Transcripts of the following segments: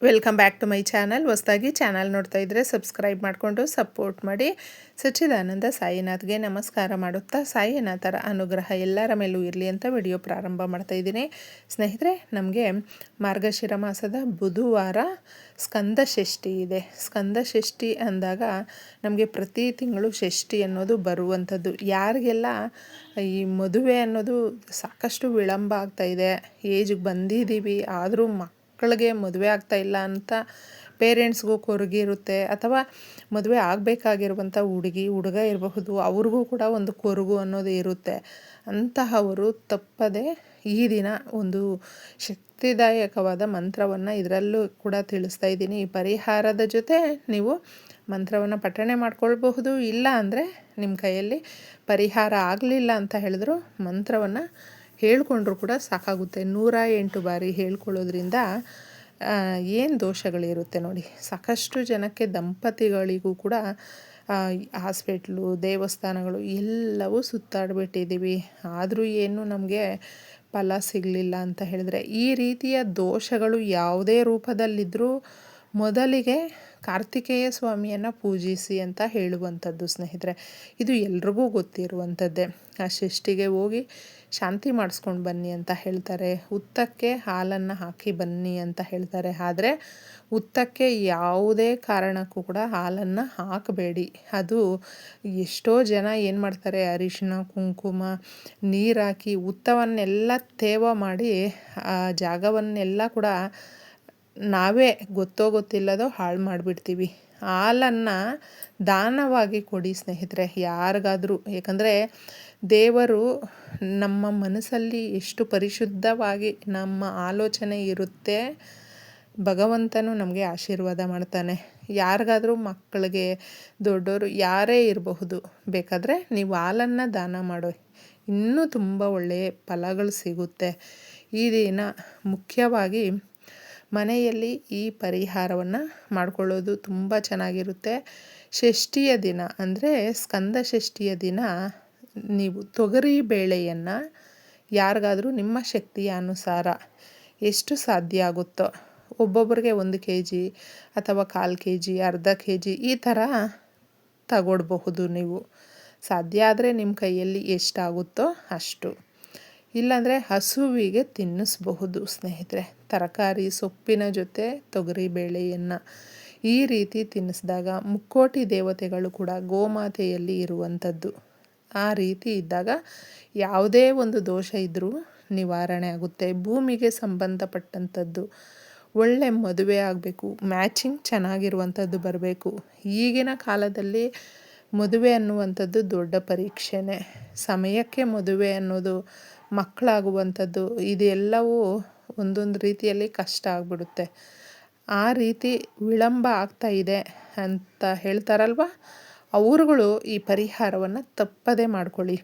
Welcome back to my channel. ಹೊಸದಾಗಿ channel ನೋಡ್ತಾ ಇದ್ದರೆ ಸಬ್ಸ್ಕ್ರೈಬ್ ಮಾಡಿಕೊಂಡು ಸಪೋರ್ಟ್ ಮಾಡಿ. ಸಚ್ಚಿದಾನಂದ ಸಾಯಿನಾಥ್ಗೆ ನಮಸ್ಕಾರ ಮಾಡುತ್ತಾ ಸಾಯಿನಾಥರ ಅನುಗ್ರಹ ಎಲ್ಲರ ಮೇಲೂ ಇರಲಿ ಅಂತ ವಿಡಿಯೋ ಪ್ರಾರಂಭ ಮಾಡ್ತಾ ಇದ್ದೀನಿ. ಸ್ನೇಹಿತರೆ, ನಮಗೆ ಮಾರ್ಗಶಿರ ಮಾಸದ ಬುಧವಾರ ಸ್ಕಂದ ಷಷ್ಠಿ ಇದೆ. ಸ್ಕಂದ ಷಷ್ಠಿ ಅಂದಾಗ ನಮಗೆ ಪ್ರತಿ ತಿಂಗಳು ಷಷ್ಠಿ ಅನ್ನೋದು ಬರುವಂಥದ್ದು. ಯಾರಿಗೆಲ್ಲ ಈ ಮದುವೆ ಅನ್ನೋದು ಸಾಕಷ್ಟು ವಿಳಂಬ ಆಗ್ತಾಯಿದೆ, ಏಜಿಗೆ ಬಂದಿದ್ದೀವಿ ಆದರೂ ಮಕ್ಕಳಿಗೆ ಮದುವೆ ಆಗ್ತಾ ಇಲ್ಲ ಅಂತ ಪೇರೆಂಟ್ಸ್ಗೂ ಕೊರಗಿರುತ್ತೆ, ಅಥವಾ ಮದುವೆ ಆಗಬೇಕಾಗಿರುವಂಥ ಹುಡುಗ ಇರಬಹುದು, ಅವ್ರಿಗೂ ಕೂಡ ಒಂದು ಕೊರಗು ಅನ್ನೋದು ಇರುತ್ತೆ. ಅಂತಹವರು ತಪ್ಪದೆ ಈ ದಿನ ಒಂದು ಶಕ್ತಿದಾಯಕವಾದ ಮಂತ್ರವನ್ನು ಇದರಲ್ಲೂ ಕೂಡ ತಿಳಿಸ್ತಾ ಇದ್ದೀನಿ. ಈ ಪರಿಹಾರದ ಜೊತೆ ನೀವು ಮಂತ್ರವನ್ನು ಪಠಣೆ ಮಾಡ್ಕೊಳ್ಬಹುದು. ಇಲ್ಲ ಅಂದರೆ ನಿಮ್ಮ ಕೈಯಲ್ಲಿ ಪರಿಹಾರ ಆಗಲಿಲ್ಲ ಅಂತ ಹೇಳಿದ್ರು ಮಂತ್ರವನ್ನು ಹೇಳ್ಕೊಂಡ್ರೂ ಕೂಡ ಸಾಕಾಗುತ್ತೆ. 108 ಬಾರಿ ಹೇಳ್ಕೊಳ್ಳೋದ್ರಿಂದ ಏನು ದೋಷಗಳಿರುತ್ತೆ ನೋಡಿ. ಸಾಕಷ್ಟು ಜನಕ್ಕೆ ದಂಪತಿಗಳಿಗೂ ಕೂಡ ಹಾಸ್ಪಿಟ್ಲು, ದೇವಸ್ಥಾನಗಳು ಎಲ್ಲವೂ ಸುತ್ತಾಡಿಬಿಟ್ಟಿದ್ದೀವಿ, ಆದರೂ ಏನು ನಮಗೆ ಫಲ ಸಿಗಲಿಲ್ಲ ಅಂತ ಹೇಳಿದ್ರೆ, ಈ ರೀತಿಯ ದೋಷಗಳು ಯಾವುದೇ ರೂಪದಲ್ಲಿದ್ದರೂ ಮೊದಲಿಗೆ ಕಾರ್ತಿಕೇಯ ಸ್ವಾಮಿಯನ್ನು ಪೂಜಿಸಿ ಅಂತ ಹೇಳುವಂಥದ್ದು ಸ್ನೇಹಿತರೆ. ಇದು ಎಲ್ರಿಗೂ ಗೊತ್ತಿರುವಂಥದ್ದೇ. ಆ ಷಷ್ಠಿಗೆ ಹೋಗಿ ಶಾಂತಿ ಮಾಡಿಸ್ಕೊಂಡು ಬನ್ನಿ ಅಂತ ಹೇಳ್ತಾರೆ. ಹುತ್ತಕ್ಕೆ ಹಾಲನ್ನು ಹಾಕಿ ಬನ್ನಿ ಅಂತ ಹೇಳ್ತಾರೆ. ಆದರೆ ಹುತ್ತಕ್ಕೆ ಯಾವುದೇ ಕಾರಣಕ್ಕೂ ಕೂಡ ಹಾಲನ್ನು ಹಾಕಬೇಡಿ. ಅದು ಎಷ್ಟೋ ಜನ ಏನು ಮಾಡ್ತಾರೆ, ಅರಿಶಿನ, ಕುಂಕುಮ, ನೀರು ಹಾಕಿ ಹುತ್ತವನ್ನೆಲ್ಲ ತೇವ ಮಾಡಿ ಆ ಜಾಗವನ್ನೆಲ್ಲ ಕೂಡ ನಾವೇ ಗೊತ್ತೋ ಗೊತ್ತಿಲ್ಲದೋ ಹಾಳು ಮಾಡಿಬಿಡ್ತೀವಿ. ಹಾಲನ್ನು ದಾನವಾಗಿ ಕೊಡಿ ಸ್ನೇಹಿತರೆ, ಯಾರಿಗಾದರೂ. ಏಕೆಂದರೆ ದೇವರು ನಮ್ಮ ಮನಸ್ಸಲ್ಲಿ ಎಷ್ಟು ಪರಿಶುದ್ಧವಾಗಿ ನಮ್ಮ ಆಲೋಚನೆ ಇರುತ್ತೆ, ಭಗವಂತನು ನಮಗೆ ಆಶೀರ್ವಾದ ಮಾಡ್ತಾನೆ. ಯಾರಿಗಾದರೂ, ಮಕ್ಕಳಿಗೆ, ದೊಡ್ಡವರು ಯಾರೇ ಇರಬಹುದು, ಬೇಕಾದರೆ ನೀವು ಹಾಲನ್ನು ದಾನ ಮಾಡೋ, ಇನ್ನೂ ತುಂಬ ಒಳ್ಳೆಯ ಫಲಗಳು ಸಿಗುತ್ತೆ. ಈ ದಿನ ಮುಖ್ಯವಾಗಿ ಮನೆಯಲ್ಲಿ ಈ ಪರಿಹಾರವನ್ನು ಮಾಡಿಕೊಳ್ಳೋದು ತುಂಬ ಚೆನ್ನಾಗಿರುತ್ತೆ. ಷಷ್ಠಿಯ ದಿನ ಅಂದರೆ ಸ್ಕಂದ ಷಷ್ಠಿಯ ದಿನ ನೀವು ತೊಗರಿ ಬೇಳೆಯನ್ನು ಯಾರಿಗಾದರೂ ನಿಮ್ಮ ಶಕ್ತಿಯ ಅನುಸಾರ ಎಷ್ಟು ಸಾಧ್ಯ ಆಗುತ್ತೋ, ಒಬ್ಬೊಬ್ಬರಿಗೆ 1 kg ಅಥವಾ 1/4 kg, ಅರ್ಧ kg ಈ ಥರ ತಗೊಳ್ಬಹುದು. ನೀವು ಸಾಧ್ಯ ಆದರೆ ನಿಮ್ಮ ಕೈಯಲ್ಲಿ ಎಷ್ಟಾಗುತ್ತೋ ಅಷ್ಟು. ಇಲ್ಲಾಂದರೆ ಹಸುವಿಗೆ ತಿನ್ನಿಸಬಹುದು ಸ್ನೇಹಿತರೆ. ತರಕಾರಿ ಸೊಪ್ಪಿನ ಜೊತೆ ತೊಗರಿ ಬೇಳೆಯನ್ನು ಈ ರೀತಿ ತಿನ್ನಿಸಿದಾಗ ಮುಕ್ಕೋಟಿ ದೇವತೆಗಳು ಕೂಡ ಗೋಮಾತೆಯಲ್ಲಿ ಇರುವಂಥದ್ದು. ಆ ರೀತಿ ಇದ್ದಾಗ ಯಾವುದೇ ಒಂದು ದೋಷ ಇದ್ದರೂ ನಿವಾರಣೆ ಆಗುತ್ತೆ. ಭೂಮಿಗೆ ಸಂಬಂಧಪಟ್ಟಂಥದ್ದು ಒಳ್ಳೆ ಮದುವೆ ಆಗಬೇಕು, ಮ್ಯಾಚಿಂಗ್ ಚೆನ್ನಾಗಿರುವಂಥದ್ದು ಬರಬೇಕು. ಈಗಿನ ಕಾಲದಲ್ಲಿ ಮದುವೆ ಅನ್ನುವಂಥದ್ದು ದೊಡ್ಡ ಪರೀಕ್ಷೆನೇ. ಸಮಯಕ್ಕೆ ಮದುವೆ ಅನ್ನೋದು, ಮಕ್ಕಳಾಗುವಂಥದ್ದು, ಇದೆಲ್ಲವೂ ಒಂದೊಂದು ರೀತಿಯಲ್ಲಿ ಕಷ್ಟ ಆಗಿಬಿಡುತ್ತೆ. ಆ ರೀತಿ ವಿಳಂಬ ಆಗ್ತಾ ಇದೆ ಅಂತ ಹೇಳ್ತಾರಲ್ವ, ಅವರುಗಳು ಈ ಪರಿಹಾರವನ್ನು ತಪ್ಪದೇ ಮಾಡ್ಕೊಳ್ಳಿ.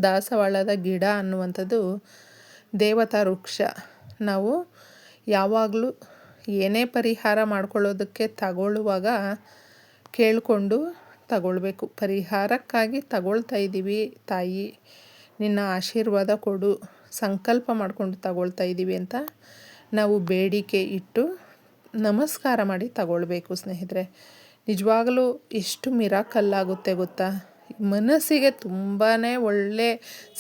ದಾಸವಾಳದ ಗಿಡ ಅನ್ನುವಂಥದ್ದು ದೇವತಾ ವೃಕ್ಷ. ನಾವು ಯಾವಾಗಲೂ ಏನೇ ಪರಿಹಾರ ಮಾಡ್ಕೊಳ್ಳೋದಕ್ಕೆ ತಗೊಳ್ಳುವಾಗ ಕೇಳಿಕೊಂಡು ತಗೊಳ್ಬೇಕು. ಪರಿಹಾರಕ್ಕಾಗಿ ತಗೊಳ್ತಾ ಇದ್ದೀವಿ ತಾಯಿ, ನಿನ್ನ ಆಶೀರ್ವಾದ ಕೊಡು, ಸಂಕಲ್ಪ ಮಾಡಿಕೊಂಡು ತಗೊಳ್ತಾ ಇದ್ದೀವಿ ಅಂತ ನಾವು ಬೇಡಿಕೆ ಇಟ್ಟು ನಮಸ್ಕಾರ ಮಾಡಿ ತಗೊಳ್ಬೇಕು ಸ್ನೇಹಿತರೆ. ನಿಜವಾಗಲೂ ಎಷ್ಟು ಮಿರಾಕಲ್ಲಾಗುತ್ತೆ ಗೊತ್ತಾ. ಮನಸ್ಸಿಗೆ ತುಂಬಾ ಒಳ್ಳೆ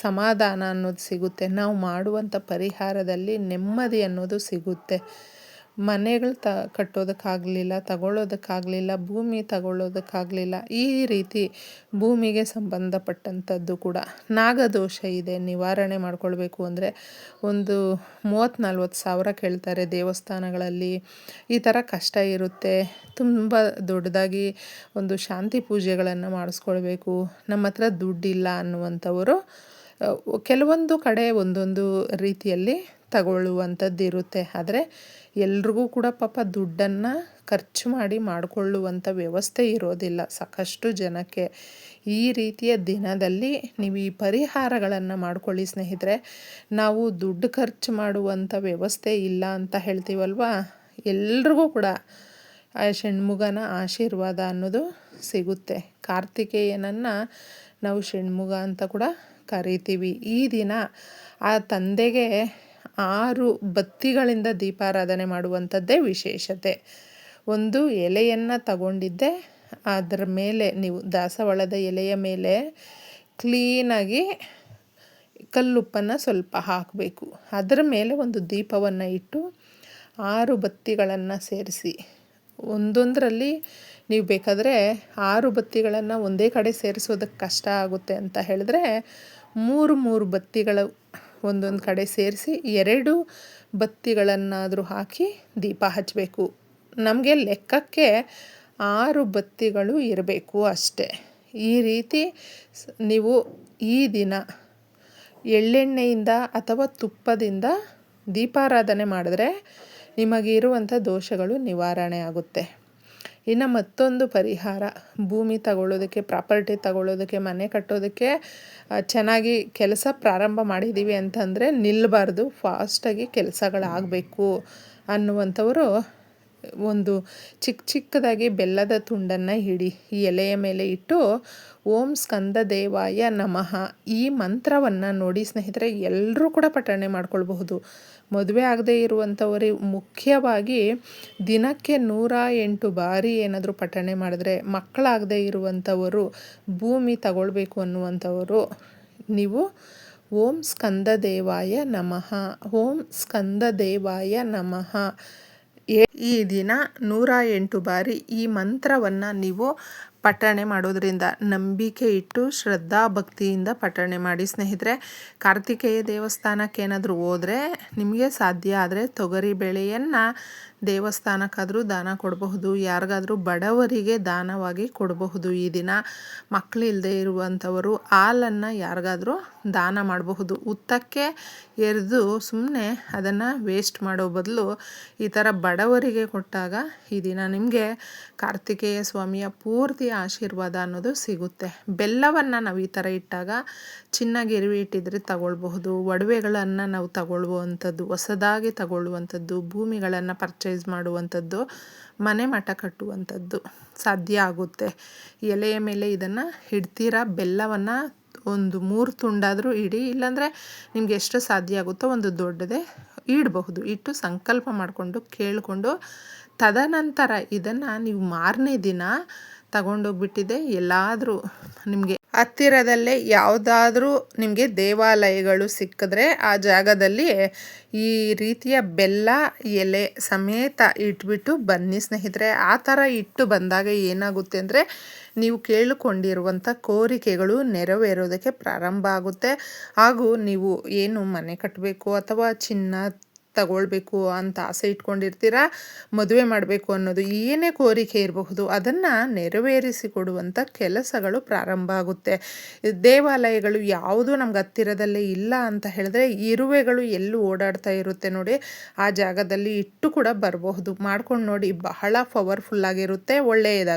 ಸಮಾಧಾನ ಅನ್ನೋದು ಸಿಗುತ್ತೆ. ನಾವು ಮಾಡುವಂಥ ಪರಿಹಾರದಲ್ಲಿ ನೆಮ್ಮದಿ ಅನ್ನೋದು ಸಿಗುತ್ತೆ. ಮನೆಗಳು ಕಟ್ಟೋದಕ್ಕಾಗಲಿಲ್ಲ, ತಗೊಳ್ಳೋದಕ್ಕಾಗಲಿಲ್ಲ, ಭೂಮಿ ತಗೊಳ್ಳೋದಕ್ಕಾಗಲಿಲ್ಲ, ಈ ರೀತಿ ಭೂಮಿಗೆ ಸಂಬಂಧಪಟ್ಟಂಥದ್ದು ಕೂಡ ನಾಗದೋಷ ಇದೆ, ನಿವಾರಣೆ ಮಾಡ್ಕೊಳ್ಬೇಕು ಅಂದರೆ ಒಂದು 30-40 ಸಾವಿರ ಕೇಳ್ತಾರೆ ದೇವಸ್ಥಾನಗಳಲ್ಲಿ. ಈ ಥರ ಕಷ್ಟ ಇರುತ್ತೆ. ತುಂಬ ದೊಡ್ಡದಾಗಿ ಒಂದು ಶಾಂತಿ ಪೂಜೆಗಳನ್ನು ಮಾಡಿಸ್ಕೊಳ್ಬೇಕು. ನಮ್ಮ ಹತ್ರ ದುಡ್ಡಿಲ್ಲ ಅನ್ನುವಂಥವರು ಕೆಲವೊಂದು ಕಡೆ ಒಂದೊಂದು ರೀತಿಯಲ್ಲಿ ತಗೊಳ್ಳುವಂಥದ್ದು ಇರುತ್ತೆ. ಆದರೆ ಎಲ್ರಿಗೂ ಕೂಡ ಪಾಪ ದುಡ್ಡನ್ನು ಖರ್ಚು ಮಾಡಿ ಮಾಡಿಕೊಳ್ಳುವಂಥ ವ್ಯವಸ್ಥೆ ಇರೋದಿಲ್ಲ ಸಾಕಷ್ಟು ಜನಕ್ಕೆ. ಈ ರೀತಿಯ ದಿನದಲ್ಲಿ ನೀವು ಈ ಪರಿಹಾರಗಳನ್ನು ಮಾಡ್ಕೊಳ್ಳಿ ಸ್ನೇಹಿತರೆ. ನಾವು ದುಡ್ಡು ಖರ್ಚು ಮಾಡುವಂಥ ವ್ಯವಸ್ಥೆ ಇಲ್ಲ ಅಂತ ಹೇಳ್ತೀವಲ್ವ, ಎಲ್ರಿಗೂ ಕೂಡ ಆ ಷಣ್ಮುಗನ ಆಶೀರ್ವಾದ ಅನ್ನೋದು ಸಿಗುತ್ತೆ. ಕಾರ್ತಿಕೇಯನನ್ನು ನಾವು ಷಣ್ಮುಗ ಅಂತ ಕೂಡ ಕರಿತೀವಿ. ಈ ದಿನ ಆ ತಂದೆಗೆ 6 ಬತ್ತಿಗಳಿಂದ ದೀಪಾರಾಧನೆ ಮಾಡುವಂಥದ್ದೇ ವಿಶೇಷತೆ. ಒಂದು ಎಲೆಯನ್ನು ತಗೊಂಡಿದ್ದೆ, ಅದರ ಮೇಲೆ ನೀವು ದಾಸವಾಳದ ಎಲೆಯ ಮೇಲೆ ಕ್ಲೀನಾಗಿ ಕಲ್ಲುಪ್ಪನ್ನು ಸ್ವಲ್ಪ ಹಾಕಬೇಕು. ಅದರ ಮೇಲೆ ಒಂದು ದೀಪವನ್ನು ಇಟ್ಟು 6 ಬತ್ತಿಗಳನ್ನು ಸೇರಿಸಿ, ಒಂದೊಂದರಲ್ಲಿ ನೀವು ಬೇಕಾದರೆ 6 ಬತ್ತಿಗಳನ್ನು ಒಂದೇ ಕಡೆ ಸೇರಿಸೋದಕ್ಕೆ ಕಷ್ಟ ಆಗುತ್ತೆ ಅಂತ ಹೇಳಿದ್ರೆ 3 ಬತ್ತಿಗಳು ಒಂದೊಂದು ಕಡೆ ಸೇರಿಸಿ 2 ಬತ್ತಿಗಳನ್ನಾದರೂ ಹಾಕಿ ದೀಪ ಹಚ್ಚಬೇಕು. ನಮಗೆ ಲೆಕ್ಕಕ್ಕೆ 6 ಬತ್ತಿಗಳು ಇರಬೇಕು ಅಷ್ಟೇ. ಈ ರೀತಿ ನೀವು ಈ ದಿನ ಎಳ್ಳೆಣ್ಣೆಯಿಂದ ಅಥವಾ ತುಪ್ಪದಿಂದ ದೀಪಾರಾಧನೆ ಮಾಡಿದ್ರೆ ನಿಮಗೆ ಇರುವಂಥ ದೋಷಗಳು ನಿವಾರಣೆ ಆಗುತ್ತೆ. ಇನ್ನು ಮತ್ತೊಂದು ಪರಿಹಾರ, ಭೂಮಿ ತಗೊಳ್ಳೋದಕ್ಕೆ, ಪ್ರಾಪರ್ಟಿ ತಗೊಳ್ಳೋದಕ್ಕೆ, ಮನೆ ಕಟ್ಟೋದಕ್ಕೆ ಚೆನ್ನಾಗಿ ಕೆಲಸ ಪ್ರಾರಂಭ ಮಾಡಿದ್ದೀವಿ ಅಂತಂದರೆ ನಿಲ್ಲಬಾರ್ದು, ಫಾಸ್ಟಾಗಿ ಕೆಲಸಗಳಾಗಬೇಕು ಅನ್ನುವಂಥವರು ಒಂದು ಚಿಕ್ಕದಾಗಿ ಬೆಲ್ಲದ ತುಂಡನ್ನು ಹಿಡಿ, ಈ ಎಲೆಯ ಮೇಲೆ ಇಟ್ಟು ಓಂ ಸ್ಕಂದ ದೇವಾಯ ನಮಃ ಈ ಮಂತ್ರವನ್ನು ನೋಡಿ ಸ್ನೇಹಿತರೆ ಎಲ್ಲರೂ ಕೂಡ ಪಠಣೆ ಮಾಡ್ಕೊಳ್ಬಹುದು. ಮದುವೆ ಆಗದೇ ಇರುವಂಥವರು ಮುಖ್ಯವಾಗಿ ದಿನಕ್ಕೆ 108 ಬಾರಿ ಏನಾದರೂ ಪಠಣೆ ಮಾಡಿದ್ರೆ, ಮಕ್ಕಳಾಗದೇ ಇರುವಂಥವರು, ಭೂಮಿ ತಗೊಳ್ಬೇಕು ಅನ್ನುವಂಥವರು ನೀವು ಓಂ ಸ್ಕಂದ ದೇವಾಯ ನಮಃ, ಓಂ ಸ್ಕಂದ ದೇವಾಯ ನಮಃ ಈ ದಿನ 108 ಬಾರಿ ಈ ಮಂತ್ರವನ್ನು ನೀವು ಪಠಣೆ ಮಾಡೋದ್ರಿಂದ ನಂಬಿಕೆ ಇಟ್ಟು ಶ್ರದ್ಧಾ ಭಕ್ತಿಯಿಂದ ಪಠಣೆ ಮಾಡಿ ಸ್ನೇಹಿತರೆ. ಕಾರ್ತಿಕೇಯ ದೇವಸ್ಥಾನಕ್ಕೆ ಏನಾದರೂ ಹೋದರೆ ನಿಮಗೆ ಸಾಧ್ಯ ಆದರೆ ತೊಗರಿ ಬೇಳೆಯನ್ನು ದೇವಸ್ಥಾನಕ್ಕಾದರೂ ದಾನ ಕೊಡಬಹುದು, ಯಾರಿಗಾದರೂ ಬಡವರಿಗೆ ದಾನವಾಗಿ ಕೊಡಬಹುದು. ಈ ದಿನ ಮಕ್ಕಳಿಲ್ಲದೆ ಇರುವಂಥವರು ಹಾಲನ್ನು ಯಾರಿಗಾದರೂ ದಾನ ಮಾಡಬಹುದು. ಹುತ್ತಕ್ಕೆ ಎರೆದು ಸುಮ್ಮನೆ ಅದನ್ನು ವೇಸ್ಟ್ ಮಾಡೋ ಬದಲು ಈ ಥರ ಬಡವರಿಗೆ ಕೊಟ್ಟಾಗ ಈ ದಿನ ನಿಮಗೆ ಕಾರ್ತಿಕೇಯ ಸ್ವಾಮಿಯ ಪೂರ್ತಿ ಆಶೀರ್ವಾದ ಅನ್ನೋದು ಸಿಗುತ್ತೆ. ಬೆಲ್ಲವನ್ನು ನಾವು ಈ ಥರ ಇಟ್ಟಾಗ ಚಿನ್ನ ಗಿರವಿ ಇಟ್ಟಿದ್ರೆ ತಗೊಳ್ಬಹುದು, ಒಡವೆಗಳನ್ನು ನಾವು ತಗೊಳ್ಳುವಂಥದ್ದು, ಹೊಸದಾಗಿ ತಗೊಳ್ಳುವಂಥದ್ದು, ಭೂಮಿಗಳನ್ನು ಪರ್ಚೇಸ್ ಮಾಡುವಂಥದ್ದು, ಮನೆ ಮಠ ಕಟ್ಟುವಂಥದ್ದು ಸಾಧ್ಯ ಆಗುತ್ತೆ. ಎಲೆಯ ಮೇಲೆ ಇದನ್ನು ಇಡ್ತೀರಾ, ಬೆಲ್ಲವನ್ನು ಒಂದು 3 ತುಂಡಾದರೂ ಇಡಿ, ಇಲ್ಲಾಂದರೆ ನಿಮ್ಗೆ ಎಷ್ಟು ಸಾಧ್ಯ ಆಗುತ್ತೋ ಒಂದು ದೊಡ್ಡದೇ ಇಡಬಹುದು. ಇಟ್ಟು ಸಂಕಲ್ಪ ಮಾಡಿಕೊಂಡು ಕೇಳಿಕೊಂಡು ತದನಂತರ ಇದನ್ನು ನೀವು ಮಾರನೇ ದಿನ ತಗೊಂಡೋಗ್ಬಿಟ್ಟಿದೆ ಎಲ್ಲಾದರೂ ನಿಮಗೆ ಹತ್ತಿರದಲ್ಲೇ ಯಾವುದಾದ್ರೂ ನಿಮಗೆ ದೇವಾಲಯಗಳು ಸಿಕ್ಕಿದ್ರೆ ಆ ಜಾಗದಲ್ಲಿ ಈ ರೀತಿಯ ಬೆಲ್ಲ ಎಲೆ ಸಮೇತ ಇಟ್ಬಿಟ್ಟು ಬನ್ನಿ ಸ್ನೇಹಿತರೆ. ಆ ಥರ ಇಟ್ಟು ಬಂದಾಗ ಏನಾಗುತ್ತೆ ಅಂದರೆ ನೀವು ಕೇಳಿಕೊಂಡಿರುವಂಥ ಕೋರಿಕೆಗಳು ನೆರವೇರೋದಕ್ಕೆ ಪ್ರಾರಂಭ ಆಗುತ್ತೆ. ಹಾಗೂ ನೀವು ಏನು ಮನೆ ಕಟ್ಟಬೇಕು ಅಥವಾ ಚಿನ್ನ ತಗೊಳ್ಬೇಕು ಅಂತ ಆಸೆ ಇಟ್ಕೊಂಡಿರ್ತೀರ, ಮದುವೆ ಮಾಡಬೇಕು ಅನ್ನೋದು ಏನೇ ಕೋರಿಕೆ ಇರಬಹುದು ಅದನ್ನು ನೆರವೇರಿಸಿಕೊಡುವಂಥ ಕೆಲಸಗಳು ಪ್ರಾರಂಭ ಆಗುತ್ತೆ. ದೇವಾಲಯಗಳು ಯಾವುದು ನಮ್ಗೆ ಹತ್ತಿರದಲ್ಲೇ ಇಲ್ಲ ಅಂತ ಹೇಳಿದ್ರೆ ಇರುವೆಗಳು ಎಲ್ಲೂ ಓಡಾಡ್ತಾ ಇರುತ್ತೆ ನೋಡಿ, ಆ ಜಾಗದಲ್ಲಿ ಇಟ್ಟು ಕೂಡ ಬರಬಹುದು. ಮಾಡ್ಕೊಂಡು ನೋಡಿ, ಬಹಳ ಪವರ್ಫುಲ್ಲಾಗಿರುತ್ತೆ, ಒಳ್ಳೆಯದಾಗುತ್ತೆ.